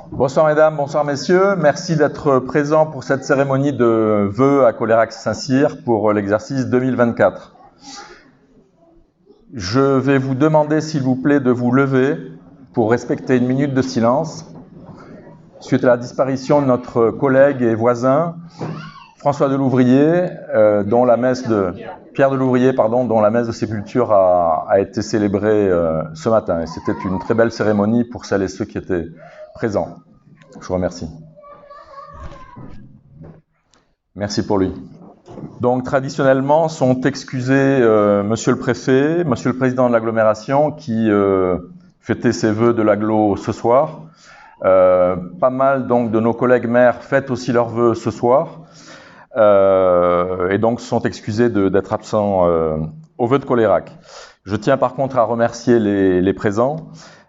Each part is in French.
Bonsoir mesdames, bonsoir messieurs, merci d'être présents pour cette cérémonie de vœux à Cholérac Saint-Cyr pour l'exercice 2024. Je vais vous demander s'il vous plaît de vous lever pour respecter une minute de silence suite à la disparition de notre collègue et voisin François Delouvrier, dont la messe de Pierre Delouvrier, dont la messe de sépulture a été célébrée ce matin. Et c'était une très belle cérémonie pour celles et ceux qui étaient présents. Je vous remercie. Merci pour lui. Donc, traditionnellement, sont excusés Monsieur le Préfet, Monsieur le Président de l'agglomération, qui fêtait ses vœux de l'agglo ce soir. Pas mal donc de nos collègues maires fêtent aussi leurs vœux ce soir. Et donc sont excusés d'être absents au vœu de Cholérac. Je tiens par contre à remercier les présents,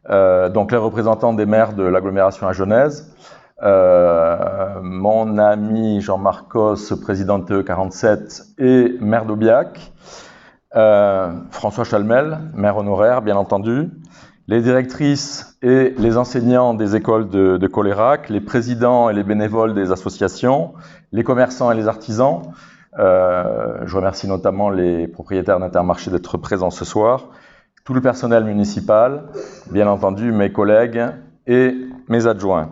donc les représentants des maires de l'agglomération à Genèse, mon ami Jean-Marc Cos, président de TE47 et maire d'Aubiac, François Chalmel, maire honoraire bien entendu, les directrices et les enseignants des écoles de Cholérac, les présidents et les bénévoles des associations, les commerçants et les artisans. Je remercie notamment les propriétaires d'Intermarché d'être présents ce soir, tout le personnel municipal, bien entendu mes collègues et mes adjoints.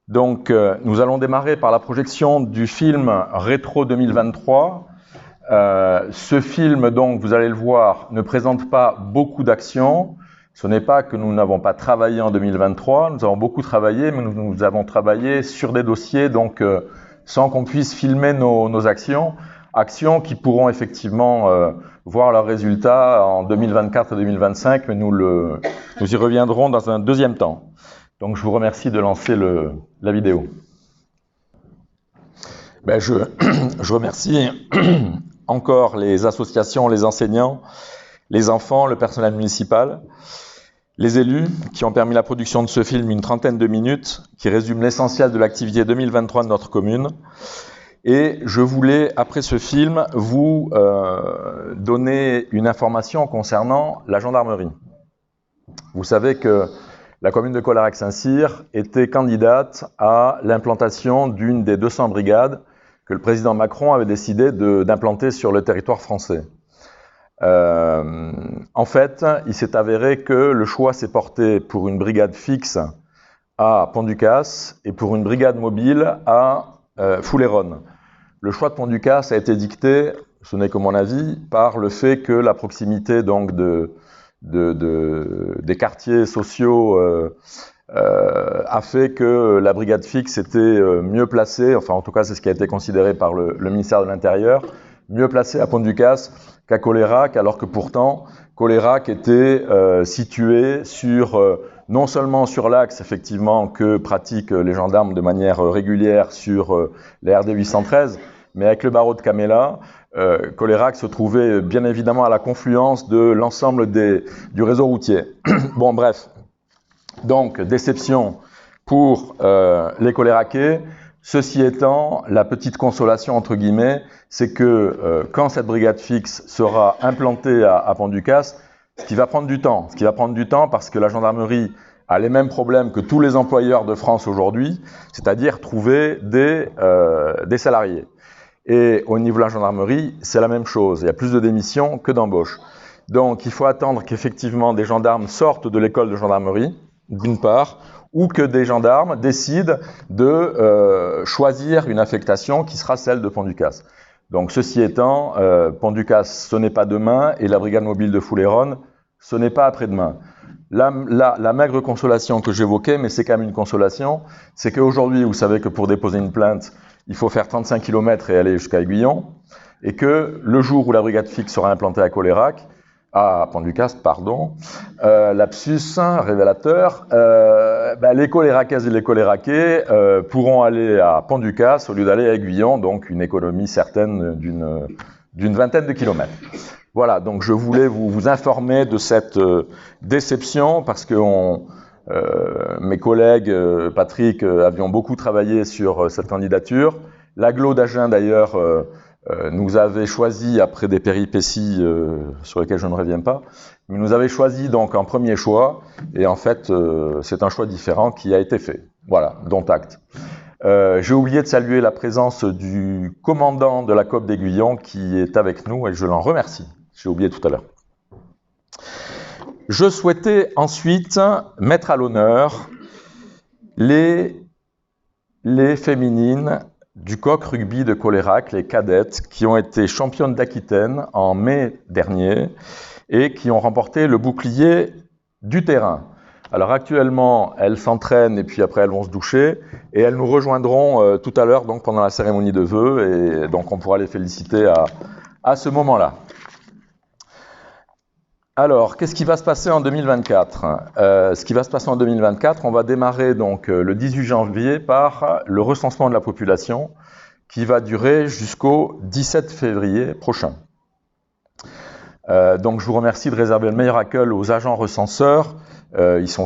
Donc, nous allons démarrer par la projection du film Rétro 2023. Ce film, donc, vous allez le voir, ne présente pas beaucoup d'actions. Ce n'est pas que nous n'avons pas travaillé en 2023, nous avons beaucoup travaillé, mais nous avons travaillé sur des dossiers, donc sans qu'on puisse filmer nos actions qui pourront effectivement voir leurs résultats en 2024 et 2025, mais nous y reviendrons dans un deuxième temps. Donc je vous remercie de lancer la vidéo. Je remercie encore les associations, les enseignants, les enfants, le personnel municipal, les élus qui ont permis la production de ce film, une trentaine de minutes, qui résume l'essentiel de l'activité 2023 de notre commune. Et je voulais, après ce film, vous donner une information concernant la gendarmerie. Vous savez que la commune de Cholérac-Saint-Cyr était candidate à l'implantation d'une des 200 brigades que le président Macron avait décidé d'implanter sur le territoire français. En fait, il s'est avéré que le choix s'est porté pour une brigade fixe à Pont-du-Casse et pour une brigade mobile à Foulayronnes. Le choix de Pont-du-Casse a été dicté, ce n'est que mon avis, par le fait que la proximité donc des quartiers sociaux a fait que la brigade fixe était mieux placée, enfin en tout cas c'est ce qui a été considéré par le ministère de l'Intérieur, mieux placée à Pont-du-Casse qu'à Cholérac, alors que pourtant Cholérac était situé sur non seulement sur l'axe effectivement que pratiquent les gendarmes de manière régulière sur les RD 813, mais avec le barreau de Caméla, Cholérac se trouvait bien évidemment à la confluence de l'ensemble du réseau routier. Bon bref, donc déception pour les Choléraquais. Ceci étant, la petite consolation entre guillemets, c'est que quand cette brigade fixe sera implantée à Pont-du-Casse, ce qui va prendre du temps parce que la gendarmerie a les mêmes problèmes que tous les employeurs de France aujourd'hui, c'est-à-dire trouver des salariés. Et au niveau de la gendarmerie, c'est la même chose, il y a plus de démissions que d'embauches. Donc il faut attendre qu'effectivement des gendarmes sortent de l'école de gendarmerie, d'une part, ou que des gendarmes décident de choisir une affectation qui sera celle de Pont-du-Casse. Donc ceci étant, Pont-du-Casse, ce n'est pas demain, et la brigade mobile de Foulayronnes, ce n'est pas après-demain. La maigre consolation que j'évoquais, mais c'est quand même une consolation, c'est qu'aujourd'hui, vous savez que pour déposer une plainte, il faut faire 35 km et aller jusqu'à Aiguillon, et que le jour où la brigade fixe sera implantée à Cholérac, à Pont-du-Castres, pardon, lapsus révélateur, les Coléraquaises et les Coléraquais pourront aller à Pont-du-Castres au lieu d'aller à Aiguillon, donc une économie certaine d'une vingtaine de kilomètres. Voilà, donc je voulais vous informer de cette déception parce que mes collègues, Patrick, avions beaucoup travaillé sur cette candidature. L'agglo d'Agen, d'ailleurs, nous avait choisi, après des péripéties sur lesquelles je ne reviens pas, mais nous avait choisi donc un premier choix, et en fait, c'est un choix différent qui a été fait. Voilà, dont acte. J'ai oublié de saluer la présence du commandant de la COP d'Aiguillon qui est avec nous, et je l'en remercie. J'ai oublié tout à l'heure. Je souhaitais ensuite mettre à l'honneur les féminines du coq rugby de Colérac, les cadettes, qui ont été championnes d'Aquitaine en mai dernier et qui ont remporté le bouclier du terrain. Alors actuellement, elles s'entraînent et puis après elles vont se doucher et elles nous rejoindront tout à l'heure donc pendant la cérémonie de vœux et donc on pourra les féliciter à ce moment-là. Alors, qu'est-ce qui va se passer en 2024 ? Ce qui va se passer en 2024, on va démarrer donc le 18 janvier par le recensement de la population qui va durer jusqu'au 17 février prochain. Donc, je vous remercie de réserver le meilleur accueil aux agents recenseurs. Ils sont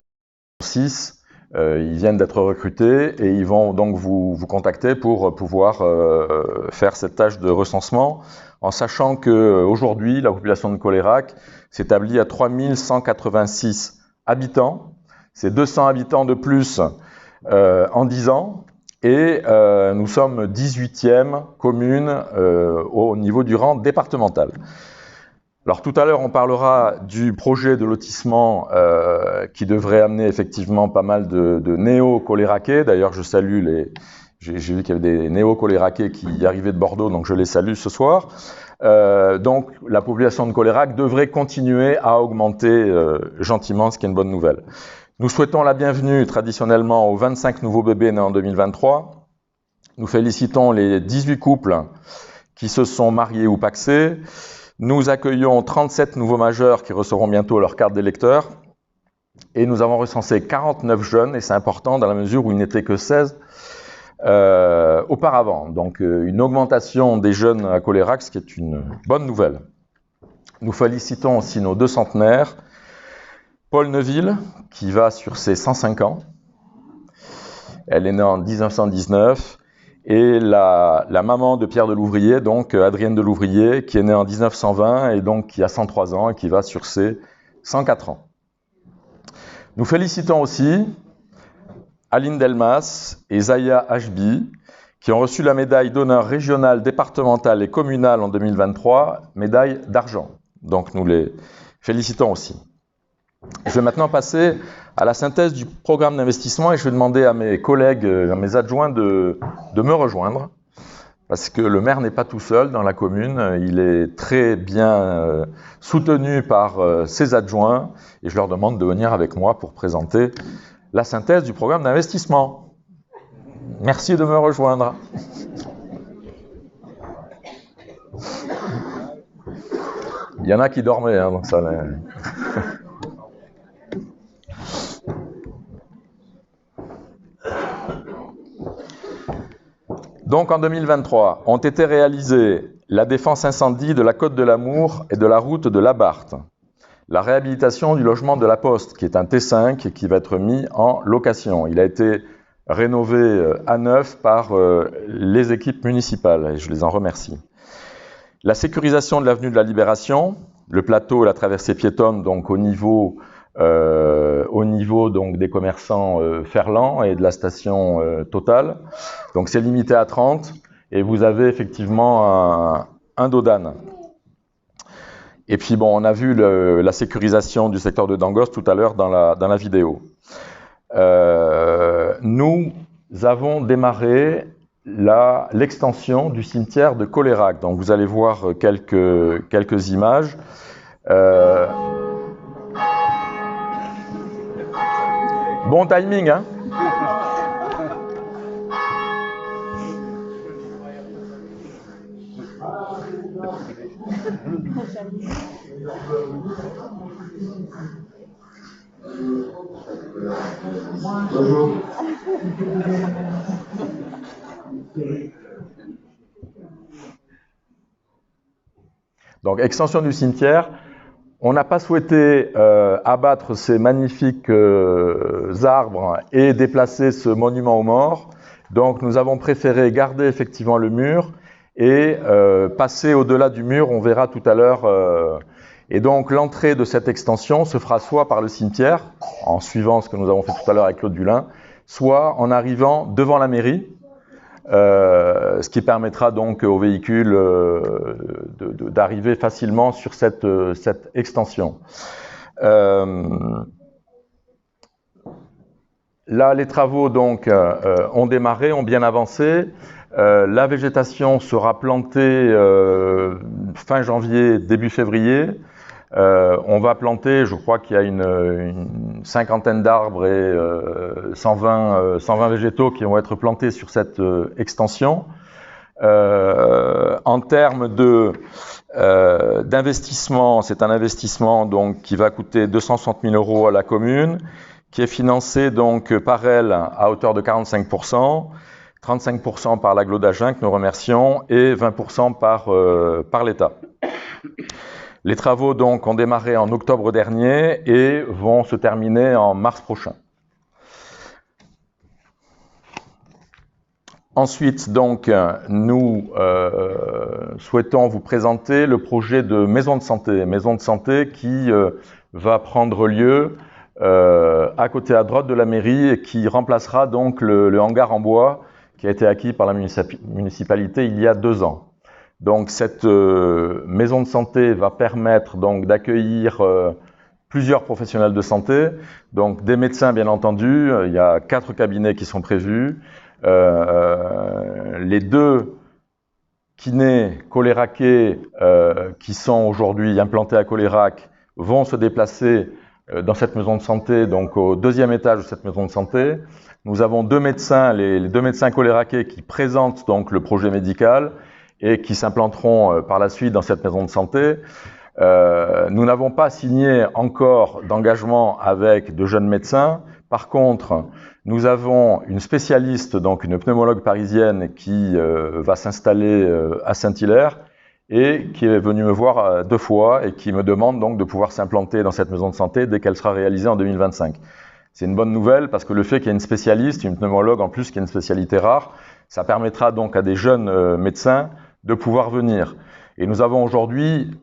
6, ils viennent d'être recrutés et ils vont donc vous contacter pour pouvoir faire cette tâche de recensement, en sachant qu'aujourd'hui, la population de Colérac s'établit à 3186 habitants. C'est 200 habitants de plus en 10 ans. Et nous sommes 18e commune au niveau du rang départemental. Alors tout à l'heure, on parlera du projet de lotissement qui devrait amener effectivement pas mal de néo-coléraquais. D'ailleurs, je salue j'ai vu qu'il y avait des néo-coléraquais qui arrivaient de Bordeaux, donc je les salue ce soir. Donc la population de Colérac devrait continuer à augmenter gentiment, ce qui est une bonne nouvelle. Nous souhaitons la bienvenue traditionnellement aux 25 nouveaux bébés nés en 2023. Nous félicitons les 18 couples qui se sont mariés ou pacsés. Nous accueillons 37 nouveaux majeurs qui recevront bientôt leur carte d'électeur. Et nous avons recensé 49 jeunes, et c'est important dans la mesure où il n'était que 16 auparavant. Donc une augmentation des jeunes à Colérac, ce qui est une bonne nouvelle. Nous félicitons aussi nos 2 centenaires. Paul Neuville, qui va sur ses 105 ans. Elle est née en 1919. Et la maman de Pierre de Louvrier, donc Adrienne de Louvrier, qui est née en 1920 et donc qui a 103 ans et qui va sur ses 104 ans. Nous félicitons aussi Aline Delmas et Zaya Hachbi, qui ont reçu la médaille d'honneur régionale, départementale et communale en 2023, médaille d'argent. Donc nous les félicitons aussi. Je vais maintenant passer à la synthèse du programme d'investissement et je vais demander à mes collègues, à mes adjoints de me rejoindre, parce que le maire n'est pas tout seul dans la commune, il est très bien soutenu par ses adjoints et je leur demande de venir avec moi pour présenter la synthèse du programme d'investissement. Merci de me rejoindre. Il y en a qui dormaient, hein, donc ça... Donc en 2023, ont été réalisées la défense incendie de la Côte de l'Amour et de la route de Labarthe, la réhabilitation du logement de la Poste, qui est un T5 et qui va être mis en location. Il a été rénové à neuf par les équipes municipales et je les en remercie. La sécurisation de l'avenue de la Libération, le plateau et la traversée piétonne, donc au niveau donc des commerçants Ferland et de la station Total. Donc c'est limité à 30 et vous avez effectivement un dodan. Et puis bon, on a vu la sécurisation du secteur de Dangos tout à l'heure dans la vidéo. Nous avons démarré l'extension du cimetière de Colérac. Donc vous allez voir quelques images. Bon timing, hein? Donc, extension du cimetière. On n'a pas souhaité abattre ces magnifiques arbres et déplacer ce monument aux morts. Donc, nous avons préféré garder effectivement le mur et passer au-delà du mur, on verra tout à l'heure. Et donc, l'entrée de cette extension se fera soit par le cimetière, en suivant ce que nous avons fait tout à l'heure avec Claude Dulin, soit en arrivant devant la mairie, ce qui permettra donc aux véhicules d'arriver facilement sur cette extension. Là, les travaux donc ont démarré, ont bien avancé. La végétation sera plantée fin janvier, début février. On va planter, je crois qu'il y a une cinquantaine d'arbres et 120 végétaux qui vont être plantés sur cette extension. En termes d'investissement, c'est un investissement donc qui va coûter 260 000 € à la commune, qui est financé donc par elle à hauteur de 45%, 35% par l'Agglo d'Agen que nous remercions et 20% par l'État. Les travaux donc ont démarré en octobre dernier et vont se terminer en mars prochain. Ensuite, donc, nous souhaitons vous présenter le projet de maison de santé qui va prendre lieu à côté à droite de la mairie et qui remplacera donc le hangar en bois qui a été acquis par la municipalité il y a 2 ans. Donc cette maison de santé va permettre donc d'accueillir plusieurs professionnels de santé, donc des médecins bien entendu, il y a 4 cabinets qui sont prévus, les 2 kinés choléraqués qui sont aujourd'hui implantés à Colérac vont se déplacer dans cette maison de santé, donc au 2e étage de cette maison de santé. Nous avons 2 médecins, les 2 médecins choléraqués qui présentent donc le projet médical et qui s'implanteront par la suite dans cette maison de santé. Nous n'avons pas signé encore d'engagement avec de jeunes médecins. Par contre, nous avons une spécialiste, donc une pneumologue parisienne qui va s'installer à Saint-Hilaire et qui est venue me voir 2 fois et qui me demande donc de pouvoir s'implanter dans cette maison de santé dès qu'elle sera réalisée en 2025. C'est une bonne nouvelle parce que le fait qu'il y ait une spécialiste, une pneumologue en plus qui est une spécialité rare, ça permettra donc à des jeunes médecins de pouvoir venir. Et nous avons aujourd'hui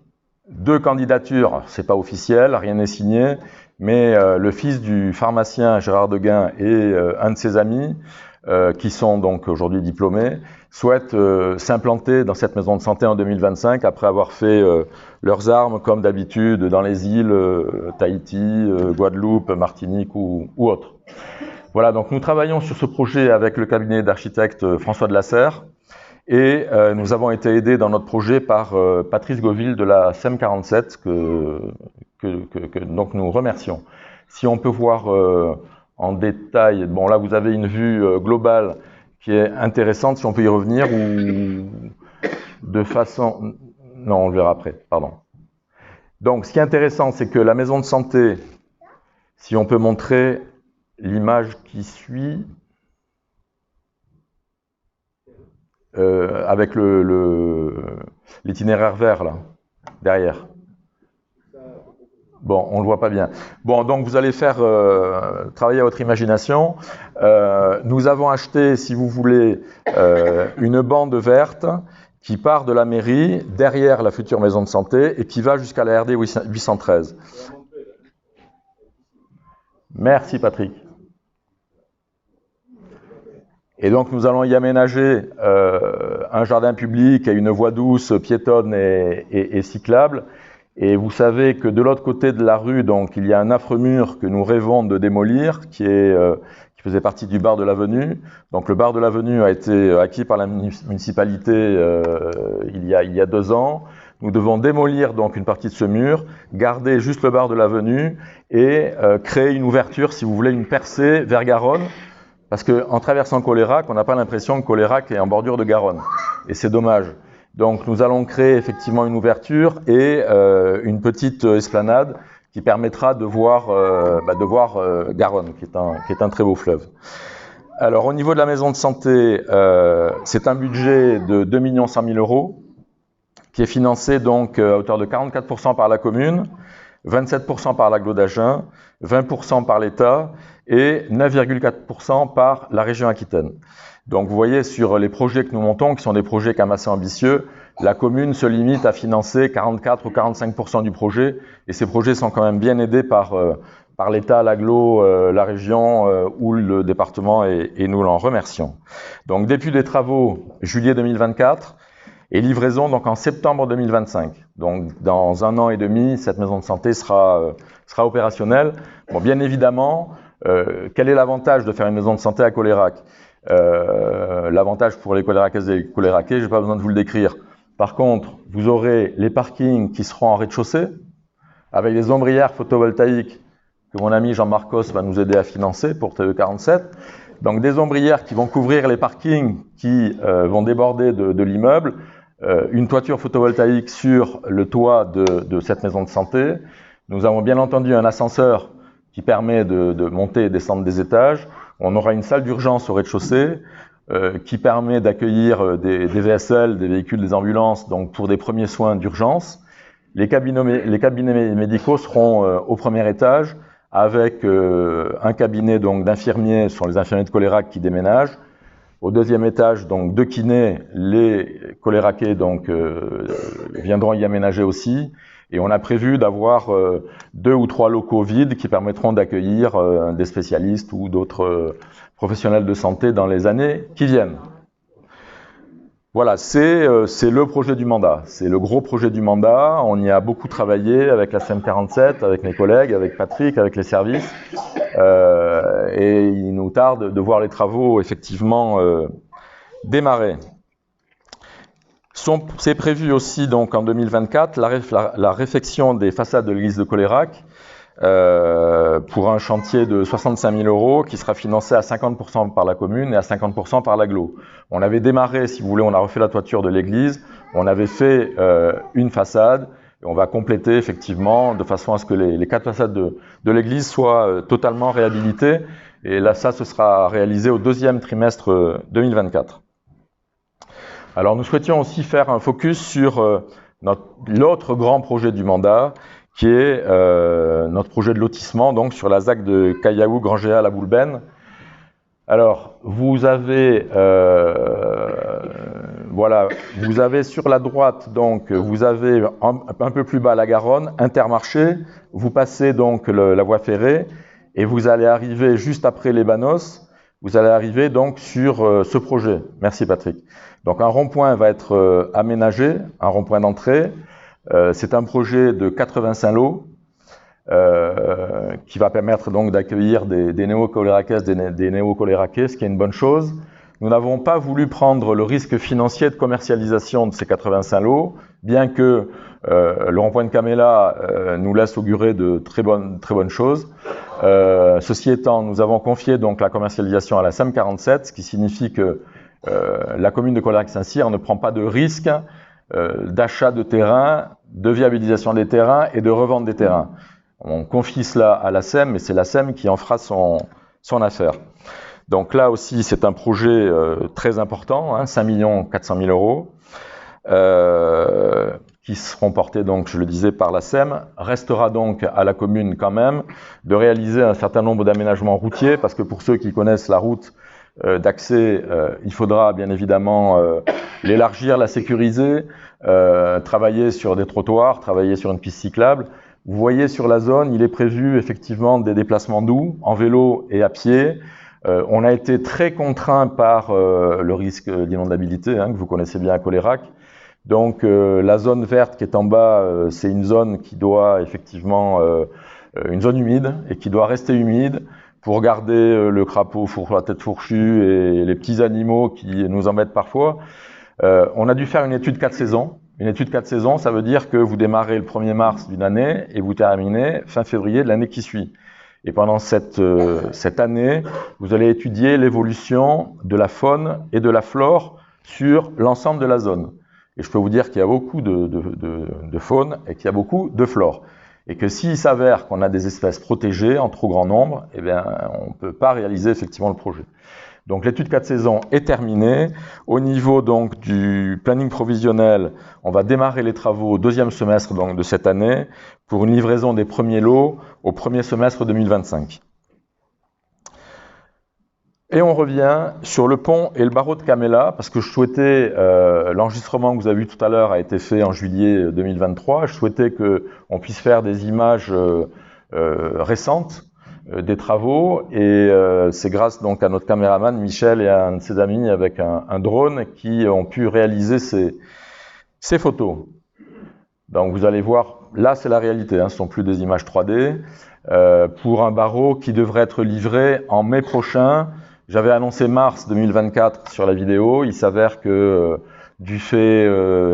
2 candidatures, c'est pas officiel, rien n'est signé, mais le fils du pharmacien Gérard Deguin et un de ses amis, qui sont donc aujourd'hui diplômés, souhaitent s'implanter dans cette maison de santé en 2025 après avoir fait leurs armes comme d'habitude dans les îles Tahiti, Guadeloupe, Martinique ou autres. Voilà, donc nous travaillons sur ce projet avec le cabinet d'architecte François de la Serre. Et nous avons été aidés dans notre projet par Patrice Gauville de la SEM 47 que donc nous remercions. Si on peut voir en détail, bon là vous avez une vue globale qui est intéressante, si on peut y revenir ou de façon... Non, on le verra après, pardon. Donc ce qui est intéressant, c'est que la maison de santé, si on peut montrer l'image qui suit... avec l'itinéraire vert là, derrière. Bon, on le voit pas bien. Bon, donc vous allez faire travailler à votre imagination. Nous avons acheté, si vous voulez, une bande verte qui part de la mairie, derrière la future maison de santé, et qui va jusqu'à la RD 813. Merci Patrick. Et donc nous allons y aménager un jardin public et une voie douce, piétonne et cyclable. Et vous savez que de l'autre côté de la rue, donc il y a un affreux mur que nous rêvons de démolir, qui faisait partie du bar de l'avenue. Donc le bar de l'avenue a été acquis par la municipalité il y a 2 ans. Nous devons démolir donc une partie de ce mur, garder juste le bar de l'avenue et créer une ouverture, si vous voulez, une percée vers Garonne. Parce qu'en traversant Colérac, on n'a pas l'impression que Colérac est en bordure de Garonne. Et c'est dommage. Donc nous allons créer effectivement une ouverture et une petite esplanade qui permettra de voir Garonne, qui est un très beau fleuve. Alors au niveau de la maison de santé, c'est un budget de 2 100 000 € qui est financé donc à hauteur de 44% par la commune, 27% par l'agglo d'Agen, 20% par l'État et 9,4% par la région Aquitaine. Donc vous voyez sur les projets que nous montons, qui sont des projets quand même assez ambitieux, la commune se limite à financer 44 ou 45% du projet et ces projets sont quand même bien aidés par l'État, l'agglo, la région ou le département et nous l'en remercions. Donc début des travaux, juillet 2024 et livraison donc en septembre 2025. Donc dans 1 an et demi, cette maison de santé sera opérationnelle. Bon, bien évidemment, quel est l'avantage de faire une maison de santé à Colérac? L'avantage pour les coléracaises et les coléraquais, je n'ai pas besoin de vous le décrire. Par contre, vous aurez les parkings qui seront en rez-de-chaussée, avec des ombrières photovoltaïques que mon ami Jean Marcos va nous aider à financer pour TE47. Donc des ombrières qui vont couvrir les parkings qui vont déborder de l'immeuble, une toiture photovoltaïque sur le toit de cette maison de santé. Nous avons bien entendu un ascenseur qui permet de monter et descendre des étages. On aura une salle d'urgence au rez-de-chaussée qui permet d'accueillir des VSL, des véhicules, des ambulances, donc pour des premiers soins d'urgence. Les cabinets médicaux seront au premier étage avec un cabinet donc d'infirmiers, ce sont les infirmiers de Colérac qui déménagent. Au deuxième étage, donc 2 kinés, les coléraquais donc viendront y aménager aussi. Et on a prévu d'avoir 2 ou 3 locaux vides qui permettront d'accueillir des spécialistes ou d'autres professionnels de santé dans les années qui viennent. Voilà, c'est le projet du mandat. C'est le gros projet du mandat. On y a beaucoup travaillé avec la CM47, avec mes collègues, avec Patrick, avec les services. Et il nous tarde de voir les travaux effectivement démarrer. C'est prévu aussi donc en 2024 la réfection des façades de l'église de Colérac pour un chantier de 65 000 € qui sera financé à 50% par la commune et à 50% par l'agglo. On avait démarré, si vous voulez, on a refait la toiture de l'église, on avait fait une façade et on va compléter effectivement de façon à ce que les 4 façades de l'église soient totalement réhabilitées et là ça ce sera réalisé au 2e trimestre 2024. Alors nous souhaitions aussi faire un focus sur l'autre grand projet du mandat, qui est notre projet de lotissement, donc sur la ZAC de Caillaou, Grangéa, La Boulbène. Alors, vous avez sur la droite, donc vous avez un peu plus bas la Garonne, Intermarché, vous passez donc la voie ferrée, et vous allez arriver juste après les Banos, vous allez arriver donc sur ce projet. Merci Patrick. Donc un rond-point va être aménagé, un rond-point d'entrée. C'est un projet de 85 lots qui va permettre donc d'accueillir des néo-coléraquaises, des néo-coléraquais, ce qui est une bonne chose. Nous n'avons pas voulu prendre le risque financier de commercialisation de ces 85 lots, bien que le rond-point de Caméla nous laisse augurer de très bonnes choses. Ceci étant, nous avons confié donc la commercialisation à la CM47, ce qui signifie que la commune de Colérac-Saint-Cyr ne prend pas de risque d'achat de terrain, de viabilisation des terrains et de revente des terrains. On confie cela à la SEM, mais c'est la SEM qui en fera son affaire. Donc là aussi, c'est un projet très important, 5 400 000 €, qui seront portés, donc, je le disais, par la SEM. Restera donc à la commune quand même de réaliser un certain nombre d'aménagements routiers, parce que pour ceux qui connaissent la route d'accès, il faudra bien évidemment l'élargir, la sécuriser, travailler sur des trottoirs, travailler sur une piste cyclable. Vous voyez sur la zone, il est prévu effectivement des déplacements doux, en vélo et à pied. On a été très contraint par le risque d'inondabilité, que vous connaissez bien à Colérac. Donc la zone verte qui est en bas, c'est une zone qui doit effectivement, une zone humide et qui doit rester humide pour garder le crapaud la tête fourchue et les petits animaux qui nous embêtent parfois. On a dû faire une étude 4 saisons. Une étude 4 saisons, ça veut dire que vous démarrez le 1er mars d'une année et vous terminez fin février de l'année qui suit. Et pendant cette année, vous allez étudier l'évolution de la faune et de la flore sur l'ensemble de la zone. Et je peux vous dire qu'il y a beaucoup de faune et qu'il y a beaucoup de flore. Et que s'il s'avère qu'on a des espèces protégées en trop grand nombre, eh bien, on ne peut pas réaliser effectivement le projet. Donc l'étude 4 saisons est terminée. Au niveau donc du planning provisionnel, on va démarrer les travaux au deuxième semestre donc, de cette année pour une livraison des premiers lots au premier semestre 2025. Et on revient sur le pont et le barreau de Camella, parce que je souhaitais, l'enregistrement que vous avez vu tout à l'heure a été fait en juillet 2023, je souhaitais qu'on puisse faire des images récentes des travaux, et c'est grâce donc à notre caméraman Michel et à un de ses amis avec un drone qui ont pu réaliser ces photos. Donc vous allez voir, là c'est la réalité, hein, ce ne sont plus des images 3D, pour un barreau qui devrait être livré en mai prochain. J'avais annoncé mars 2024 sur la vidéo, il s'avère que du fait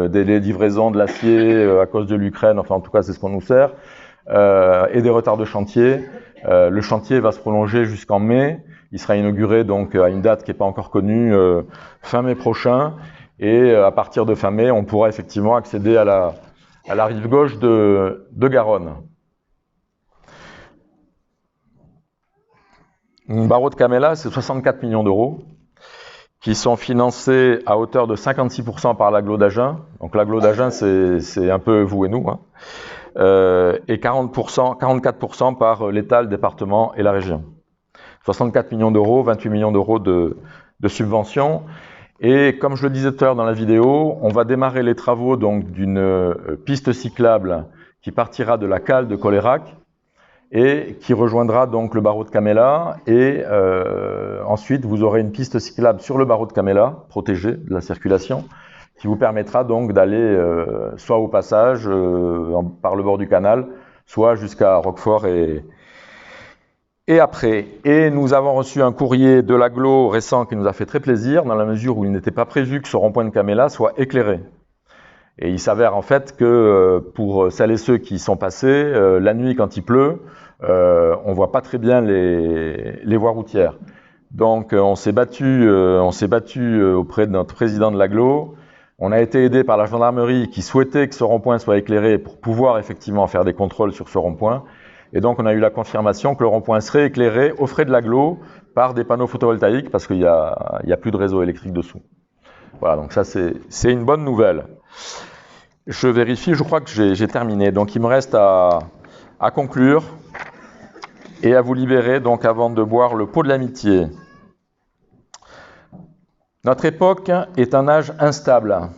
des livraisons de l'acier à cause de l'Ukraine, enfin en tout cas c'est ce qu'on nous sert, et des retards de chantier, le chantier va se prolonger jusqu'en mai, il sera inauguré donc à une date qui n'est pas encore connue, fin mai prochain, et à partir de fin mai on pourra effectivement accéder à la rive gauche de Garonne. Un barreau de Camella, c'est 64 millions d'euros qui sont financés à hauteur de 56% par l'agglo d'Agen. Donc l'agglo d'Agen, c'est un peu vous et nous. Hein. Et 44% par l'État, le département et la région. 64 millions d'euros, 28 millions d'euros de subventions. Et comme je le disais tout à l'heure dans la vidéo, on va démarrer les travaux donc d'une piste cyclable qui partira de la cale de Colérac et qui rejoindra donc le barreau de Camella, et ensuite vous aurez une piste cyclable sur le barreau de Camella, protégée de la circulation, qui vous permettra donc d'aller soit au passage par le bord du canal, soit jusqu'à Roquefort et après. Et nous avons reçu un courrier de l'agglo récent qui nous a fait très plaisir, dans la mesure où il n'était pas prévu que ce rond-point de Camella soit éclairé. Et il s'avère en fait que pour celles et ceux qui y sont passés, la nuit quand il pleut, on ne voit pas très bien les voies routières. Donc on s'est battu auprès de notre président de l'agglo. On a été aidé par la gendarmerie qui souhaitait que ce rond-point soit éclairé pour pouvoir effectivement faire des contrôles sur ce rond-point. Et donc on a eu la confirmation que le rond-point serait éclairé aux frais de l'agglo par des panneaux photovoltaïques parce qu'il y a plus de réseau électrique dessous. Voilà, donc ça c'est une bonne nouvelle. Je vérifie, je crois que j'ai terminé. Donc il me reste à conclure et à vous libérer donc avant de boire le pot de l'amitié. Notre époque est un âge instable,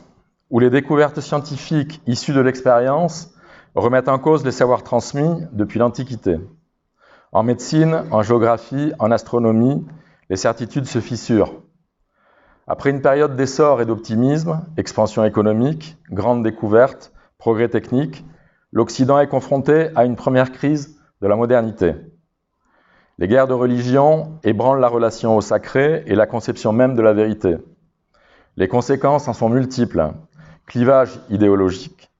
où les découvertes scientifiques issues de l'expérience remettent en cause les savoirs transmis depuis l'Antiquité. En médecine, en géographie, en astronomie, les certitudes se fissurent. Après une période d'essor et d'optimisme, expansion économique, grande découverte, progrès technique, l'Occident est confronté à une première crise de la modernité. Les guerres de religion ébranlent la relation au sacré et la conception même de la vérité. Les conséquences en sont multiples. Clivage idéologique,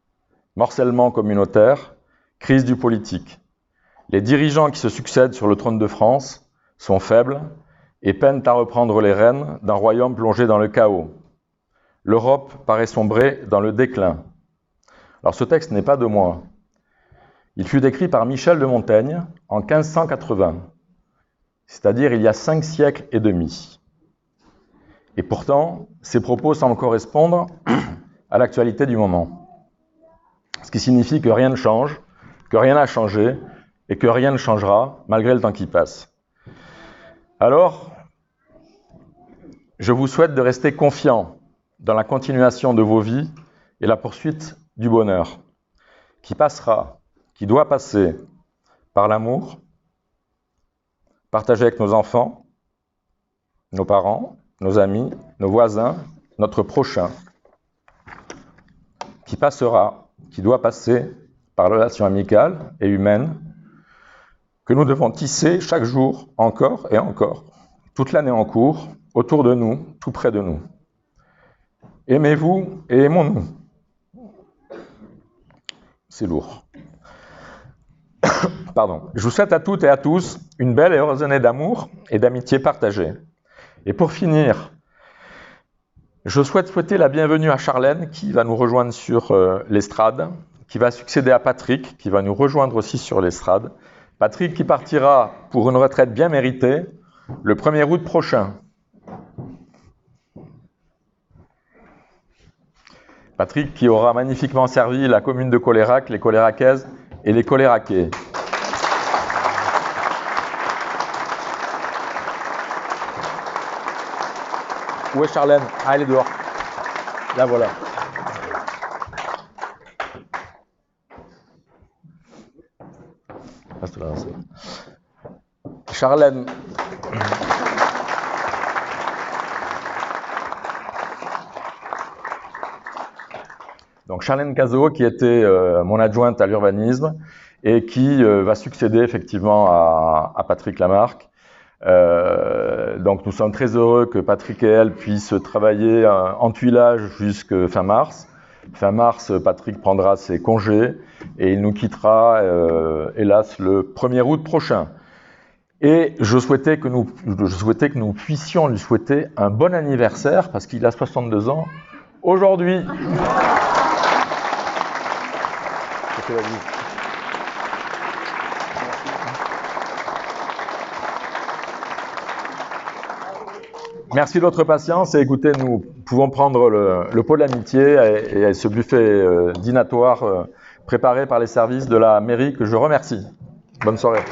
morcellement communautaire, crise du politique. Les dirigeants qui se succèdent sur le trône de France sont faibles et peinent à reprendre les rênes d'un royaume plongé dans le chaos. L'Europe paraît sombrer dans le déclin. Alors ce texte n'est pas de moi. Il fut écrit par Michel de Montaigne en 1580, c'est-à-dire il y a 5 siècles et demi. Et pourtant, ces propos semblent correspondre à l'actualité du moment. Ce qui signifie que rien ne change, que rien n'a changé et que rien ne changera malgré le temps qui passe. Alors, je vous souhaite de rester confiants dans la continuation de vos vies et la poursuite du bonheur, qui passera, qui doit passer par l'amour, partagé avec nos enfants, nos parents, nos amis, nos voisins, notre prochain, qui passera, qui doit passer par la relation amicale et humaine que nous devons tisser chaque jour, encore et encore, toute l'année en cours, autour de nous, tout près de nous. Aimez-vous et aimons-nous. C'est lourd. Pardon. Je vous souhaite à toutes et à tous une belle et heureuse année d'amour et d'amitié partagée. Et pour finir, Je souhaiter la bienvenue à Charlène, qui va nous rejoindre sur l'estrade, qui va succéder à Patrick, qui va nous rejoindre aussi sur l'estrade. Patrick qui partira pour une retraite bien méritée le 1er août prochain. Patrick qui aura magnifiquement servi la commune de Colérac, les Coléracaises et les Coléracais. Où est Charlène? Ah, elle est dehors. Là, voilà. Charlène. Donc Charlène Cazot, qui était mon adjointe à l'urbanisme et qui va succéder effectivement à Patrick Lamarque. Donc nous sommes très heureux que Patrick et elle puissent travailler en tuilage jusqu'à fin mars. Fin mars, Patrick prendra ses congés et il nous quittera, hélas, le 1er août prochain. Et je souhaitais que nous puissions lui souhaiter un bon anniversaire parce qu'il a 62 ans aujourd'hui. Merci de votre patience et écoutez, nous pouvons prendre le pot de l'amitié et ce buffet dînatoire préparé par les services de la mairie que je remercie. Bonne soirée.